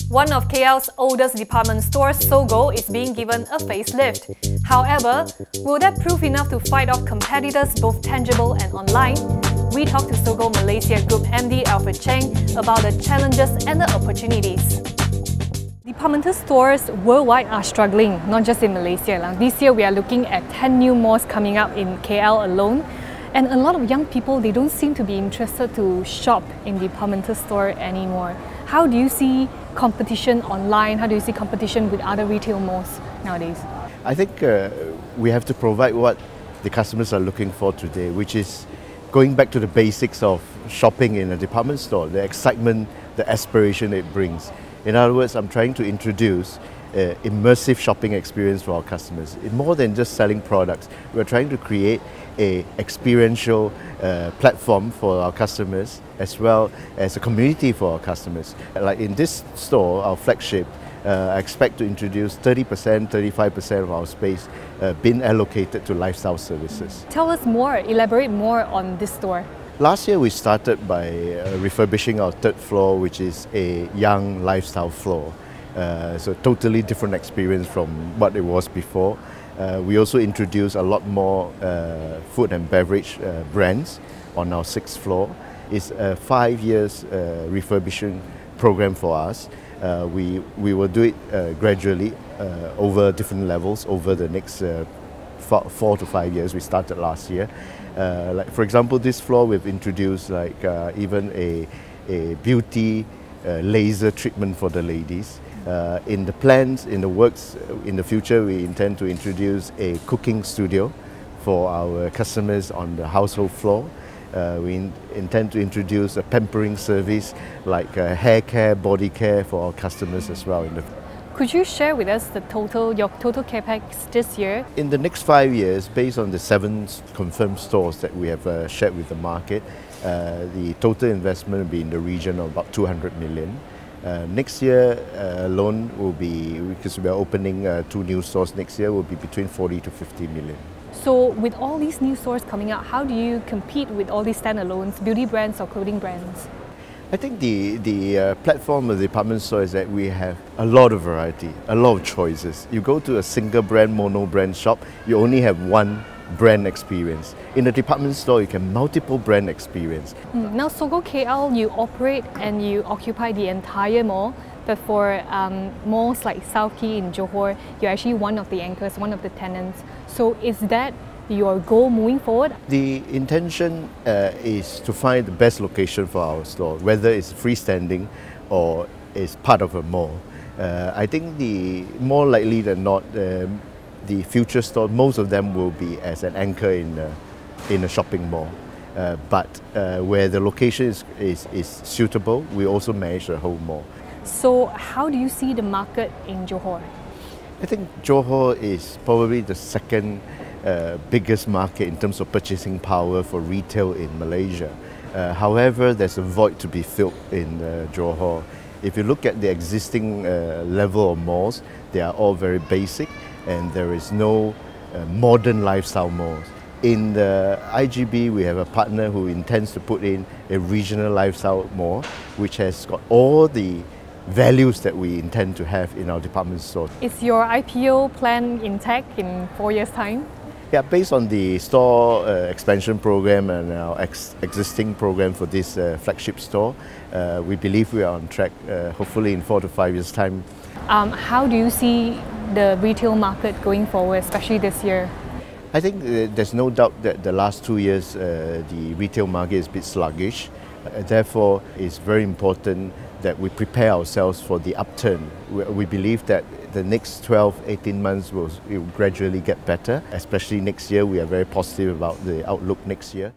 One of KL's oldest department stores, Sogo, is being given a facelift. However, will that prove enough to fight off competitors both tangible and online? We talked to Sogo Malaysia Group MD Alfred Cheng about the challenges and the opportunities. Departmental stores worldwide are struggling, not just in Malaysia. This year we are looking at 10 new malls coming up in KL alone. And a lot of young people, they don't seem to be interested to shop in departmental store anymore. How do you see competition online? How do you see competition with other retail malls nowadays? I think we have to provide what the customers are looking for today, which is going back to the basics of shopping in a department store, the excitement, the aspiration it brings. In other words, I'm trying to introduce an immersive shopping experience for our customers. It's more than just selling products. We're trying to create an experiential platform for our customers as well as a community for our customers. Like in this store, our flagship, I expect to introduce 30%, 35% of our space being allocated to lifestyle services. Tell us more, elaborate more on this store. Last year we started by refurbishing our third floor, which is a young lifestyle floor. So totally different experience from what it was before. We also introduced a lot more food and beverage brands on our sixth floor. It's a 5 years refurbishing program for us. We will do it gradually over different levels over the next 4 to 5 years. We started last year. Like for example, this floor we've introduced like even a beauty laser treatment for the ladies. In the plans, in the works, in the future, we intend to introduce a cooking studio for our customers on the household floor. We intend to introduce a pampering service like hair care, body care for our customers as well. Could you share with us your total capex this year? In the next 5 years, based on the 7 confirmed stores that we have shared with the market, the total investment will be in the region of about 200 million. Next year alone will be, because we are opening 2 new stores next year, will be between 40 to 50 million. So with all these new stores coming out, how do you compete with all these standalones, beauty brands or clothing brands? I think the platform of the department store is that we have a lot of variety, a lot of choices. You go to a single brand, mono brand shop, you only have one brand experience. In a department store, you can multiple brand experience. Now Sogo KL, you operate and you occupy the entire mall, but for malls like South Key in Johor, you're actually one of the anchors, one of the tenants. So is that your goal moving forward? The intention is to find the best location for our store, whether it's freestanding or it's part of a mall. I think more likely than not, the future store, most of them will be as an anchor in a shopping mall. But where the location is suitable, we also manage the whole mall. So how do you see the market in Johor? I think Johor is probably the second biggest market in terms of purchasing power for retail in Malaysia. However, there's a void to be filled in Johor. If you look at the existing level of malls, they are all very basic and there is no modern lifestyle malls. In the IGB, we have a partner who intends to put in a regional lifestyle mall, which has got all the values that we intend to have in our department store. Is your IPO plan intact in 4 years' time? Yeah, based on the store expansion program and our existing program for this flagship store, we believe we are on track, hopefully in 4 to 5 years' time. How do you see the retail market going forward, especially this year? I think there's no doubt that the last 2 years the retail market is a bit sluggish. Therefore, it's very important that we prepare ourselves for the upturn. We believe that the next 12-18 months will gradually get better. Especially next year, we are very positive about the outlook next year.